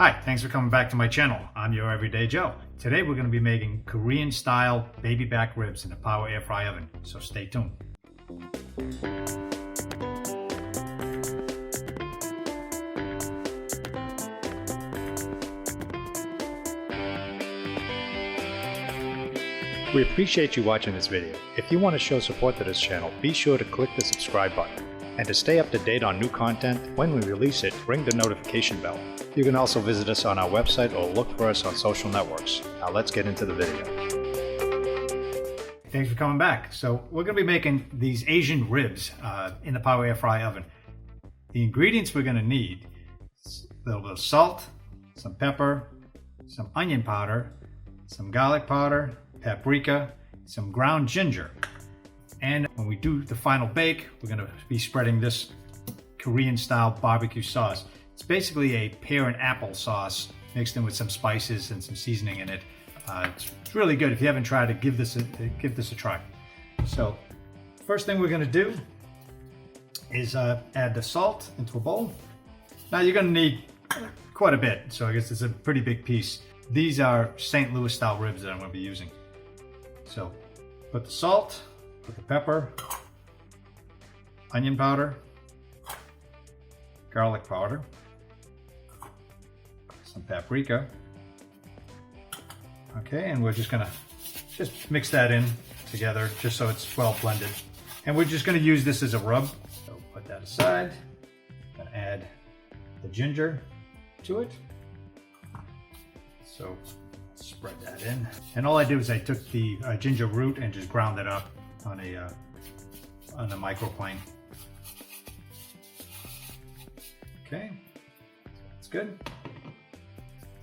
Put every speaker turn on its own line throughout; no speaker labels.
Hi, thanks for coming back to my channel. I'm your Everyday Joe. Today we're going to be making Korean style baby back ribs in a power air fry oven, so stay tuned. We appreciate you watching this video. If you want to show support to this channel, be sure to click the subscribe button. And to stay up to date on new content, when we release it, ring the notification bell. You can also visit us on our website or look for us on social networks. Now let's get into the video. Thanks for coming back. So we're going to be making these Asian ribs in the power air fry oven. The ingredients we're going to need is a little bit of salt, some pepper, some onion powder, some garlic powder, paprika, some ground ginger. And when we do the final bake, we're going to be spreading this Korean style barbecue sauce. It's basically a pear and apple sauce mixed in with some spices and some seasoning in it. It's really good. If you haven't tried it, give this a try. So first thing we're going to do is add the salt into a bowl. Now you're going to need quite a bit, so I guess it's a pretty big piece. These are St. Louis style ribs that I'm going to be using. So put the salt, put the pepper, onion powder, garlic powder, some paprika. Okay, and we're just gonna mix that in together just so it's well blended. And we're just gonna use this as a rub. So put that aside. Gonna add the ginger to it. So spread that in. And all I did was I took the ginger root and just ground it up on a microplane. Okay, that's good.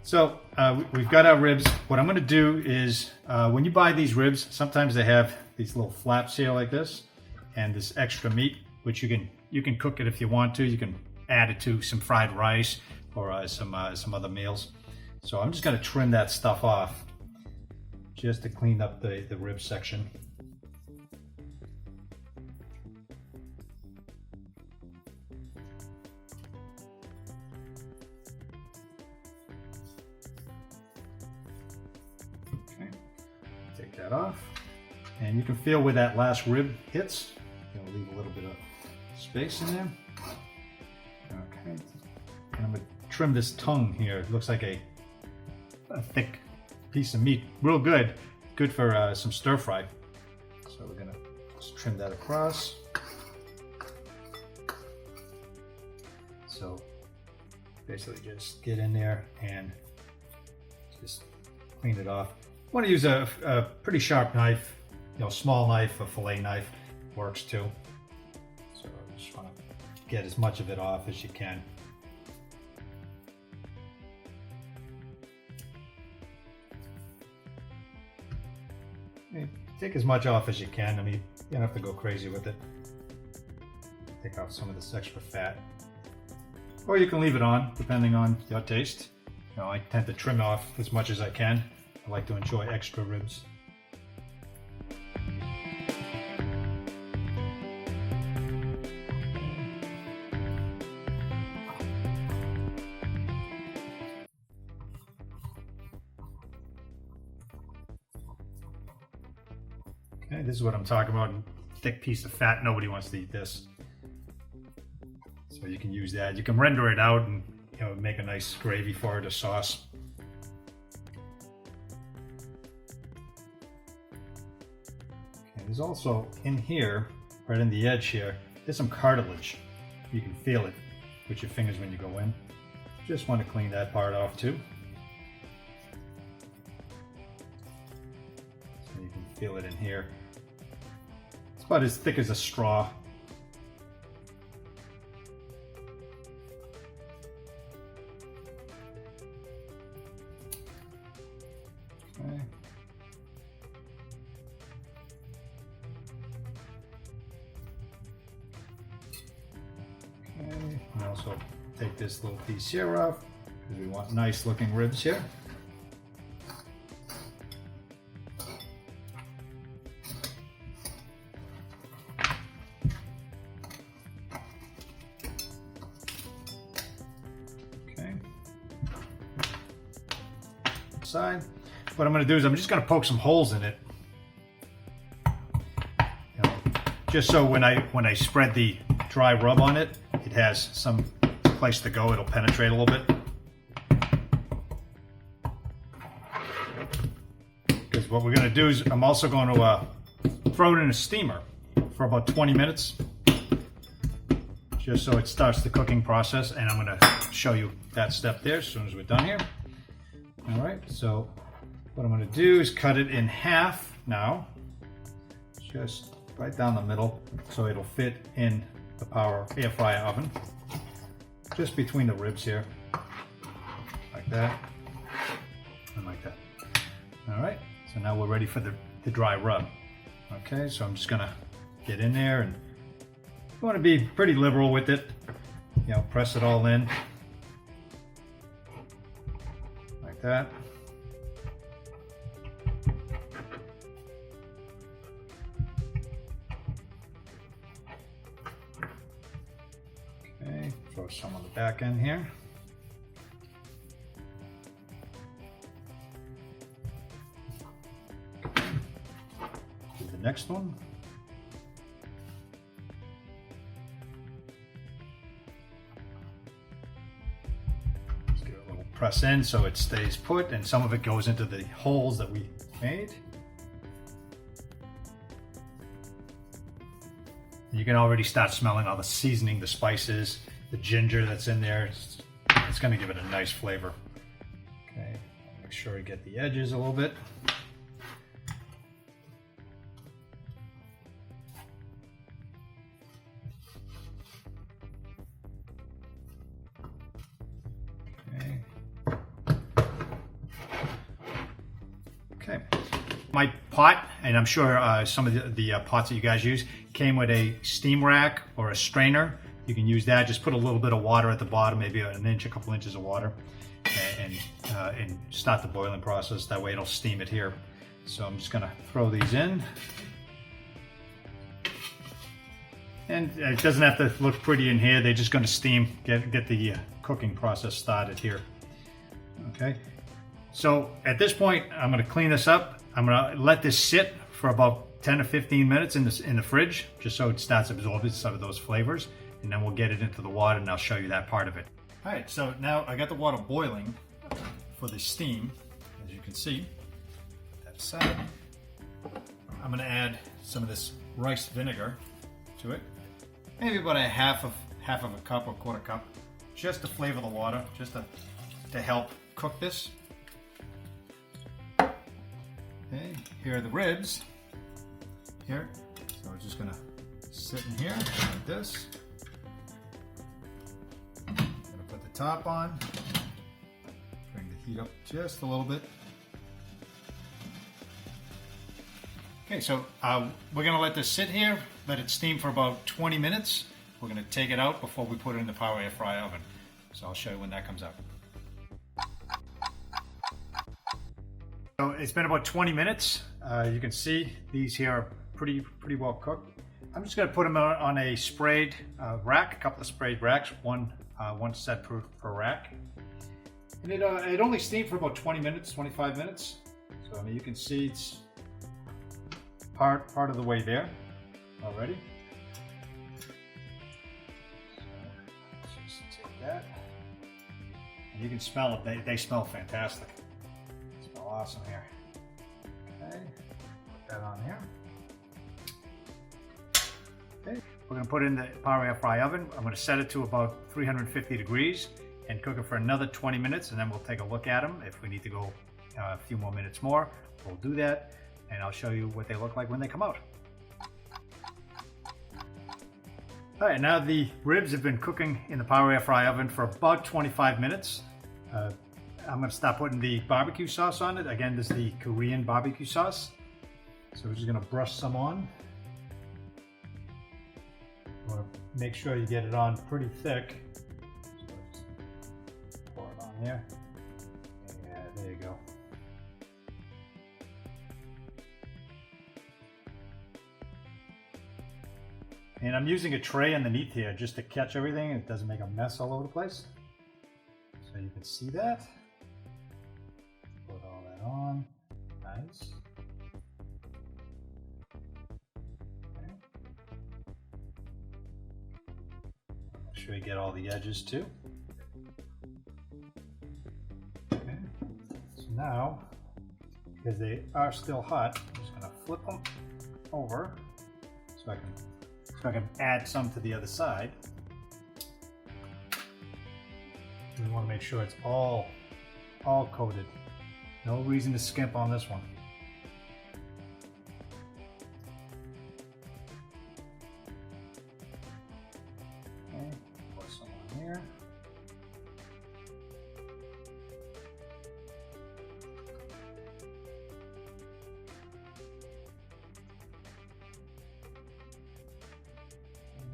So we've got our ribs. What I'm going to do is when you buy these ribs, sometimes they have these little flaps here like this, and this extra meat, which you can cook it if you want to. You can add it to some fried rice or some other meals. So I'm just going to trim that stuff off just to clean up the rib section. Take that off, and you can feel where that last rib hits. I'm gonna leave a little bit of space in there. Okay, and I'm gonna trim this tongue here. It looks like a thick piece of meat, real good for some stir fry. So we're gonna just trim that across. So basically, just get in there and just clean it off. I want to use a pretty sharp knife, small knife, a fillet knife works too. So I just want to get as much of it off as you can. Take as much off as you can. I mean, you don't have to go crazy with it. Take off some of this extra fat. Or you can leave it on, depending on your taste. I tend to trim off as much as I can. I like to enjoy extra ribs. Okay, this is what I'm talking about. Thick piece of fat. Nobody wants to eat this. So you can use that. You can render it out and make a nice gravy for it, a sauce. There's also in here, right in the edge here, there's some cartilage. You can feel it with your fingers when you go in. Just want to clean that part off too. So you can feel it in here. It's about as thick as a straw. Okay. And also take this little piece here off because we want nice looking ribs here. side. What I'm going to do is I'm just going to poke some holes in it, just so when I spread the dry rub on it, it has some place to go. It'll penetrate a little bit. Because what we're going to do is I'm also going to throw it in a steamer for about 20 minutes, just so it starts the cooking process, and I'm going to show you that step there as soon as we're done here. All right, so what I'm going to do is cut it in half now, just right down the middle, so it'll fit in the air fryer oven, just between the ribs here, like that, and like that. All right, so now we're ready for the dry rub. Okay, so I'm just gonna get in there, and you want to be pretty liberal with it. You know, press it all in, like that. Okay, throw some on the back end here. Do the next one. Let's give it a little press in so it stays put, and some of it goes into the holes that we made. You can already start smelling all the seasoning, the spices, the ginger that's in there. It's going to give it a nice flavor. Okay, make sure you get the edges a little bit. Okay. My pot, and I'm sure some of the pots that you guys use, came with a steam rack or a strainer. You can use that. Just put a little bit of water at the bottom, maybe an inch, a couple inches of water, and start the boiling process. That way it'll steam it here. So I'm just gonna throw these in. And it doesn't have to look pretty in here. They're just gonna steam, get the cooking process started here. Okay. So at this point, I'm gonna clean this up. I'm gonna let this sit for about 10 to 15 minutes in the fridge, just so it starts absorbing some of those flavors, and then we'll get it into the water, and I'll show you that part of it. All right, so now I got the water boiling for the steam, as you can see. Put that aside. I'm gonna add some of this rice vinegar to it, maybe about a half of a cup or quarter cup, just to flavor the water, just to help cook this. Okay, here are the ribs. Here, so we're just gonna sit in here like this. I'm gonna put the top on, bring the heat up just a little bit. Okay, so we're gonna let this sit here, let it steam for about 20 minutes. We're gonna take it out before we put it in the power air fryer oven. So I'll show you when that comes out. So it's been about 20 minutes. You can see these here are pretty well cooked. I'm just going to put them on a sprayed rack, a couple of sprayed racks, one set per rack. And it only steamed for about 20 minutes, 25 minutes. So I mean, you can see it's part of the way there already. So let's just take that. And you can smell it. They smell fantastic. Awesome here. Okay, put that on here. Okay, we're going to put it in the power air fry oven. I'm going to set it to about 350 degrees and cook it for another 20 minutes, and then we'll take a look at them. If we need to go a few more minutes more, we'll do that, and I'll show you what they look like when they come out. All right, now the ribs have been cooking in the power air fry oven for about 25 minutes. I'm going to start putting the barbecue sauce on it. Again, this is the Korean barbecue sauce. So we're just going to brush some on. You want to make sure you get it on pretty thick. So just pour it on here. Yeah, there you go. And I'm using a tray underneath here just to catch everything. It doesn't make a mess all over the place. So you can see that. Put all Nice. Okay. Make sure you get all the edges too. Okay. So now, because they are still hot, I'm just going to flip them over so I can add some to the other side. We want to make sure it's all coated. No reason to skimp on this one. Okay, pour some on here.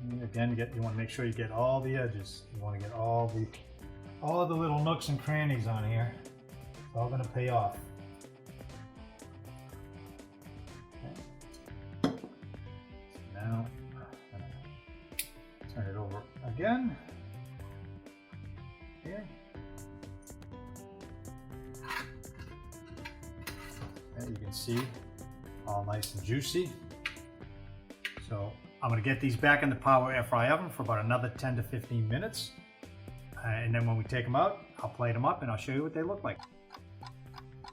And again, you want to make sure you get all the edges. You want to get all the little nooks and crannies on here. It's all going to pay off. Okay. So now, I'm going to turn it over again. Here. Okay, you can see all nice and juicy. So I'm going to get these back in the power air fry oven for about another 10 to 15 minutes. And then when we take them out, I'll plate them up and I'll show you what they look like.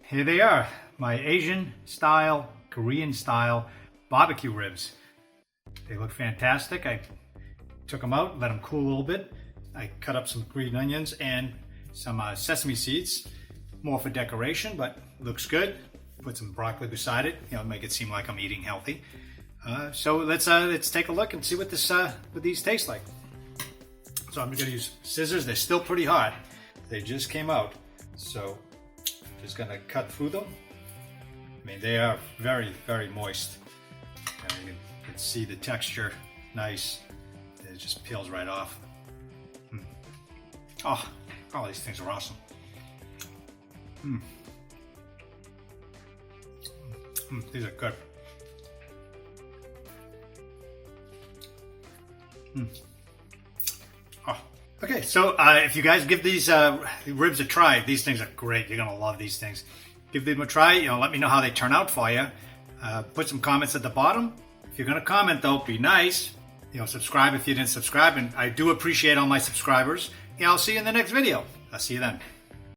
Here they are, my Asian style, Korean style barbecue ribs. They look fantastic. I took them out, let them cool a little bit. I cut up some green onions and some sesame seeds, more for decoration, but looks good. Put some broccoli beside it, make it seem like I'm eating healthy. So let's take a look and see what these taste like. So I'm going to use scissors. They're still pretty hot. They just came out. So I'm just going to cut through them. I mean, they are very, very moist. You can see the texture. Nice. It just peels right off. Oh, these things are awesome. These are good. Oh. Okay, so if you guys give these ribs a try, these things are great. You're gonna love these things. Give them a try. Let me know how they turn out for you. Put some comments at the bottom. If you're gonna comment, though, be nice. Subscribe if you didn't subscribe, and I do appreciate all my subscribers. I'll see you in the next video. I'll see you then.